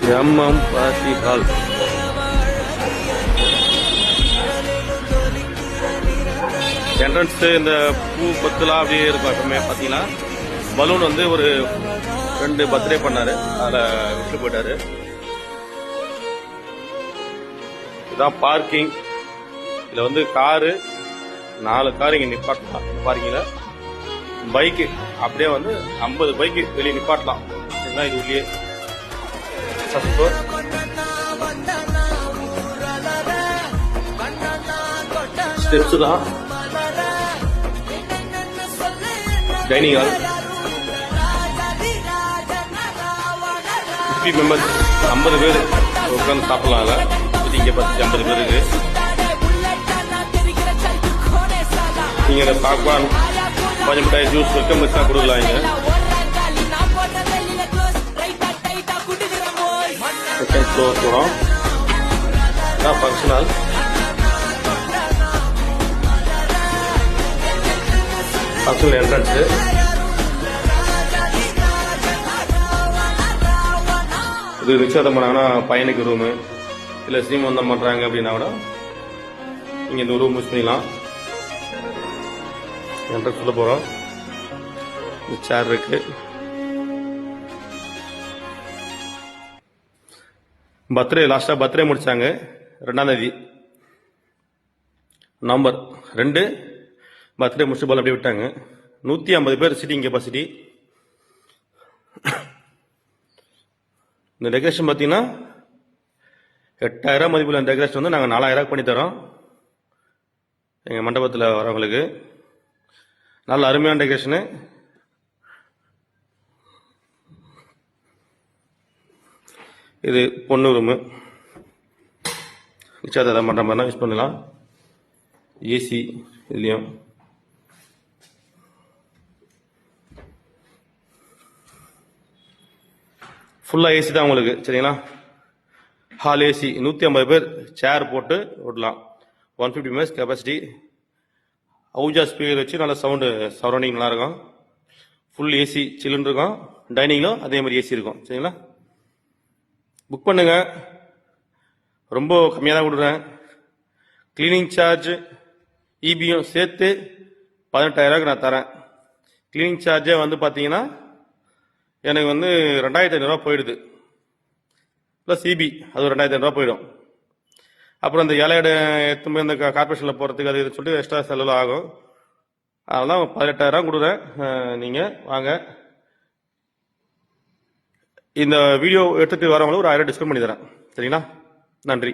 MM party hall. Entrance இந்த பூ பத்துலாம் அப்படியே இருக்கும். எப்பவுமே பார்த்தீங்கன்னா பலூன் வந்து ஒரு 2 பர்த்டே பண்ணாரு, அதில் விட்டு போயிட்டாரு. இதான் பார்க்கிங். இதில் வந்து காரு 4 கார் இங்கே நிப்பாட்டலாம். பார்க்கிங்கில் பைக்கு அப்படியே வந்து 50 பைக்கு வெளியே நிப்பாட்டலாம். இதுதான் இது உள்ளே ஸ்டெப்ஸ் தான். டைனிங் ஹால் 50 மெம்பர்ஸ், 50 பேர் உட்காந்து சாப்பிடலாம். அதில் இங்கே 50 பேருக்கு நீங்கள் பாப்கார்ன், கொஞ்சம் மிட்டாய், ஜூஸ், வெல்கம் மிக்ஸாக கொடுக்கலாம். இங்கே செகண்ட் ஃப்ளோர் போகிறோம். இதான் ஃபங்க்ஷன் ஹால். Function entrance. இது நிச்சயம் பண்ணாங்கன்னா பையனுக்கு ரூமு, இல்லை சீமந்தம் பண்ணுறாங்க அப்படின்னா கூட நீங்கள் இந்த ரூம் யூஸ் பண்ணிக்கலாம். என்ட்ரன்ஸ் சொல்ல போகிறோம். சேர் இருக்கு. பர்த்டே லாஸ்ட்டாக பர்த்டே முடிச்சாங்க 2ஆம் தேதி நவம்பர் 2 பர்த்டே முடிச்சு போல அப்படியே விட்டாங்க. 150 பேர் சிட்டிங் கெப்பாசிட்டி. இந்த டெக்கரேஷன் பார்த்தீங்கன்னா 8000 மதிப்புள்ள டெக்கரேஷன் வந்து நாங்கள் 4000 பண்ணி தரோம் எங்கள் மண்டபத்தில் வரவங்களுக்கு. நல்ல அருமையான டெக்கரேஷனு. இது பொண்ணு ரூமு. நிச்சயதார்த்தம் பண்ணுற மாதிரினா யூஸ் பண்ணலாம். ஏசி இதுலேயும் ஃபுல்லாக ஏசி தான் உங்களுக்கு. சரிங்களா? ஹால் ஏசி 150 பேர் சேர் போட்டு விடலாம். 150 மெம்பர்ஸ் கெப்பாசிட்டி. அவுஜா ஸ்பீக்கர் வச்சு நல்ல சவுண்டு சரௌண்டிங் நல்லாயிருக்கும். ஃபுல் ஏசி சில்லுன்னு இருக்கும். டைனிங்லும் அதே மாதிரி ஏசி இருக்கும். சரிங்களா? புக் பண்ணுங்க. ரொம்ப கம்மியாக தான் கொடுக்குறேன். கிளீனிங் சார்ஜ் இபியும் சேர்த்து 18,000 நான் தரேன். கிளீனிங் சார்ஜே வந்து பார்த்தீங்கன்னா எனக்கு வந்து 2,500 போயிடுது. ப்ளஸ் இபி அது ஒரு 2,500 போயிடும். அப்புறம் இந்த இலையிட எடுத்து இந்த கார்பரேஷனில் போகிறதுக்கு அது சொல்லிட்டு எக்ஸ்ட்ரா செலவு ஆகும். அதெல்லாம் 18,000 கொடுக்குறேன். நீங்கள் வாங்க. இந்த வீடியோ எடுத்துகிட்டு வரவங்களுக்கு ஒரு 1000 டிஸ்கவுண்ட் பண்ணி தரேன். சரிங்களா? நன்றி.